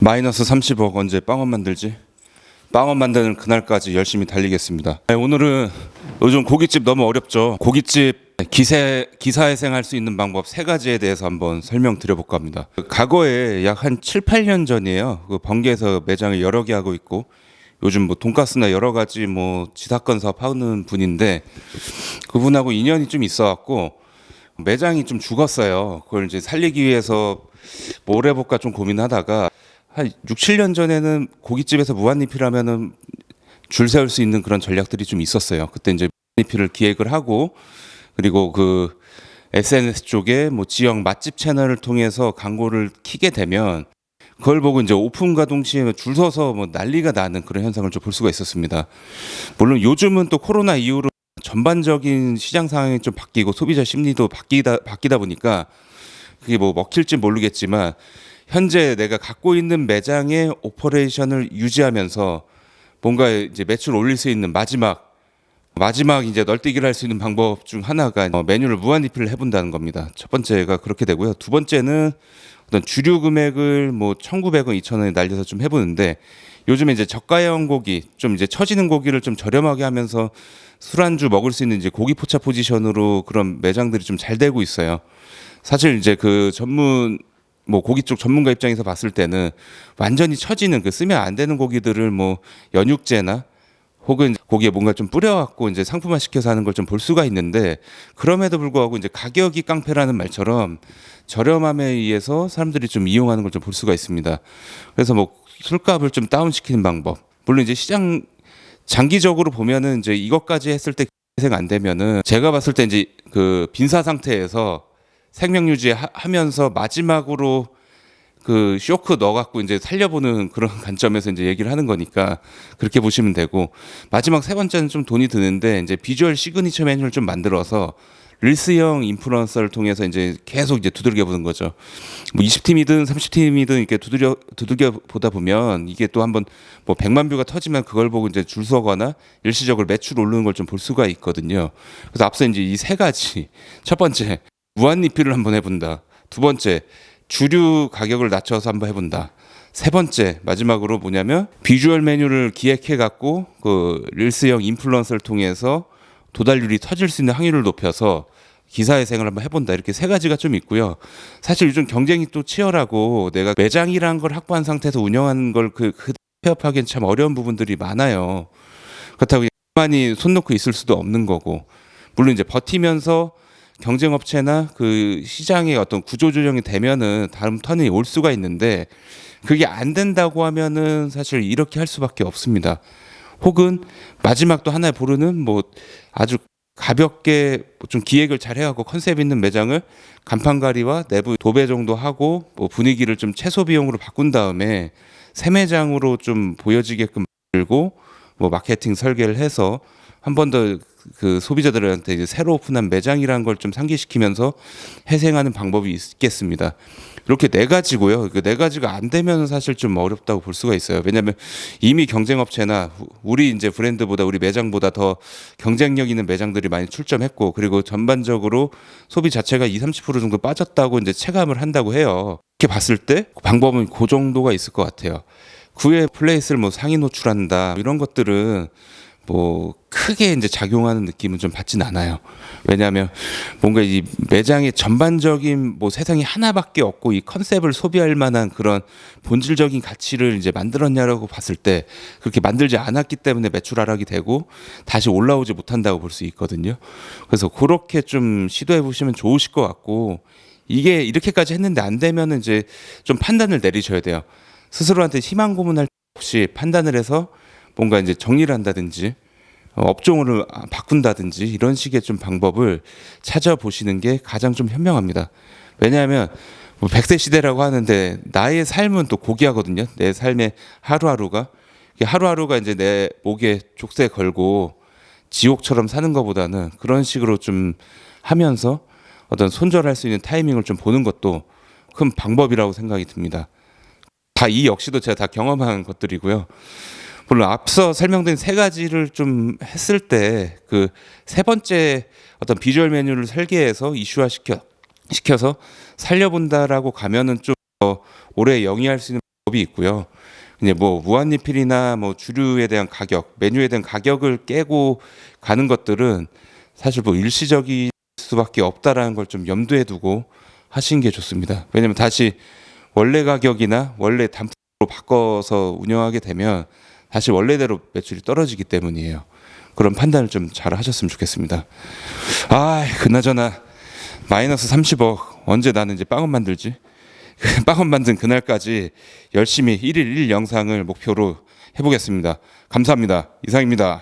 마이너스 30억 언제 빵원 만들지? 빵원 만드는 그날까지 열심히 달리겠습니다. 오늘은 요즘 고깃집 너무 어렵죠. 고깃집 기사회생할 수 있는 방법 3가지에 대해서 한번 설명드려볼까 합니다. 과거에 약 한 7, 8년 전이에요. 그 번개에서 매장을 여러 개 하고 있고 요즘 뭐 돈가스나 여러 가지 뭐 지사건 사업 하는 분인데 그분하고 인연이 좀 있어갖고 매장이 좀 죽었어요. 그걸 이제 살리기 위해서 뭘 해볼까 좀 고민하다가 한 6, 7년 전에는 고깃집에서 무한리필하면은 줄 세울 수 있는 그런 전략들이 좀 있었어요. 그때 이제 무한리필을 기획을 하고 그리고 그 SNS 쪽에 뭐 지역 맛집 채널을 통해서 광고를 키게 되면 그걸 보고 이제 오픈과 동시에 줄 서서 뭐 난리가 나는 그런 현상을 좀 볼 수가 있었습니다. 물론 요즘은 또 코로나 이후로 전반적인 시장 상황이 좀 바뀌고 소비자 심리도 바뀌다 보니까 그게 뭐 먹힐지 모르겠지만 현재 내가 갖고 있는 매장의 오퍼레이션을 유지하면서 뭔가 이제 매출 올릴 수 있는 마지막 이제 널뛰기를 할 수 있는 방법 중 하나가 메뉴를 무한 리필을 해본다는 겁니다. 첫 번째가 그렇게 되고요. 두 번째는 어떤 주류 금액을 뭐 1,900원, 2,000원에 날려서 좀 해보는데 요즘에 이제 저가형 고기 좀 이제 처지는 고기를 좀 저렴하게 하면서 술안주 먹을 수 있는 이제 고기 포차 포지션으로 그런 매장들이 좀 잘 되고 있어요. 사실 이제 그 뭐 고기 쪽 전문가 입장에서 봤을 때는 완전히 처지는 그 쓰면 안 되는 고기들을 뭐 연육제나 혹은 고기에 뭔가 좀 뿌려갖고 이제 상품화 시켜서 하는 걸 좀 볼 수가 있는데 그럼에도 불구하고 이제 가격이 깡패라는 말처럼 저렴함에 의해서 사람들이 좀 이용하는 걸 좀 볼 수가 있습니다. 그래서 뭐 술값을 좀 다운시키는 방법. 물론 이제 시장 장기적으로 보면은 이제 이것까지 했을 때 회생 안 되면은 제가 봤을 때 이제 그 빈사 상태에서 생명 유지하면서 마지막으로 그 쇼크 넣어갖고 이제 살려보는 그런 관점에서 이제 얘기를 하는 거니까 그렇게 보시면 되고 마지막 3번째는 좀 돈이 드는데 이제 비주얼 시그니처 메뉴를 좀 만들어서 릴스형 인플루언서를 통해서 이제 계속 이제 두들겨 보는 거죠. 뭐 20팀이든 30팀이든 이렇게 두들겨 보다 보면 이게 또 한번 뭐 100만 뷰가 터지면 그걸 보고 이제 줄 서거나 일시적으로 매출 오르는 걸 좀 볼 수가 있거든요. 그래서 앞서 이제 이 3가지 첫 번째 무한 리필을 한번 해본다. 두 번째 주류 가격을 낮춰서 한번 해본다. 세 번째 마지막으로 뭐냐면 비주얼 메뉴를 기획해 갖고 그 릴스형 인플루언서를 통해서 도달률이 터질 수 있는 확률을 높여서 기사회생을 한번 해본다. 이렇게 3가지가 좀 있고요. 사실 요즘 경쟁이 또 치열하고 내가 매장이란 걸 확보한 상태에서 운영하는 걸 폐업하기엔 참 어려운 부분들이 많아요. 그렇다고 많이 손 놓고 있을 수도 없는 거고 물론 이제 버티면서 경쟁업체나 그 시장의 어떤 구조조정이 되면은 다음 턴이 올 수가 있는데 그게 안 된다고 하면은 사실 이렇게 할 수밖에 없습니다. 혹은 마지막 또 하나의 보루는 뭐 아주 가볍게 좀 기획을 잘 해갖고 컨셉 있는 매장을 간판가리와 내부 도배 정도 하고 뭐 분위기를 좀 최소 비용으로 바꾼 다음에 새 매장으로 좀 보여지게끔 만들고 뭐 마케팅 설계를 해서 한 번 더 그 소비자들한테 이제 새로 오픈한 매장이라는 걸 좀 상기시키면서 회생하는 방법이 있겠습니다. 이렇게 4가지고요. 그 4가지가 안 되면 사실 좀 어렵다고 볼 수가 있어요. 왜냐하면 이미 경쟁업체나 우리 이제 브랜드보다 우리 매장보다 더 경쟁력 있는 매장들이 많이 출점했고 그리고 전반적으로 소비 자체가 20, 30% 정도 빠졌다고 이제 체감을 한다고 해요. 이렇게 봤을 때 방법은 그 정도가 있을 것 같아요. 그 외에 플레이스를 뭐 상위 노출한다 이런 것들은 뭐 크게 이제 작용하는 느낌은 좀 받진 않아요. 왜냐하면 뭔가 이 매장의 전반적인 뭐 세상에 하나밖에 없고 이 컨셉을 소비할 만한 그런 본질적인 가치를 이제 만들었냐라고 봤을 때 그렇게 만들지 않았기 때문에 매출 하락이 되고 다시 올라오지 못한다고 볼 수 있거든요. 그래서 그렇게 좀 시도해 보시면 좋으실 것 같고 이게 이렇게까지 했는데 안 되면은 이제 좀 판단을 내리셔야 돼요. 스스로한테 희망 고문할 없이 판단을 해서 뭔가 이제 정리를 한다든지 업종을 바꾼다든지 이런 식의 좀 방법을 찾아보시는 게 가장 좀 현명합니다. 왜냐하면 뭐 100세 시대라고 하는데 나의 삶은 또 고귀하거든요. 내 삶의 하루하루가 이제 내 목에 족쇄 걸고 지옥처럼 사는 것보다는 그런 식으로 좀 하면서 어떤 손절할 수 있는 타이밍을 좀 보는 것도 큰 방법이라고 생각이 듭니다. 이 역시도 제가 다 경험한 것들이고요. 물론 앞서 설명드린 3가지를 좀 했을 때 그 3번째 어떤 비주얼 메뉴를 설계해서 이슈화 시켜서 살려본다라고 가면은 좀 오래 영위할 수 있는 법이 있고요. 이제 뭐 무한리필이나 뭐 주류에 대한 가격, 메뉴에 대한 가격을 깨고 가는 것들은 사실 뭐 일시적일 수밖에 없다라는 걸 좀 염두에 두고 하시는 게 좋습니다. 왜냐면 다시 원래 가격이나 원래 단품으로 바꿔서 운영하게 되면 다시 원래대로 매출이 떨어지기 때문이에요. 그런 판단을 좀 잘 하셨으면 좋겠습니다. 그나저나 마이너스 30억 언제 나는 이제 빵원 만들지? 빵원 만든 그날까지 열심히 1일 1 영상을 목표로 해보겠습니다. 감사합니다. 이상입니다.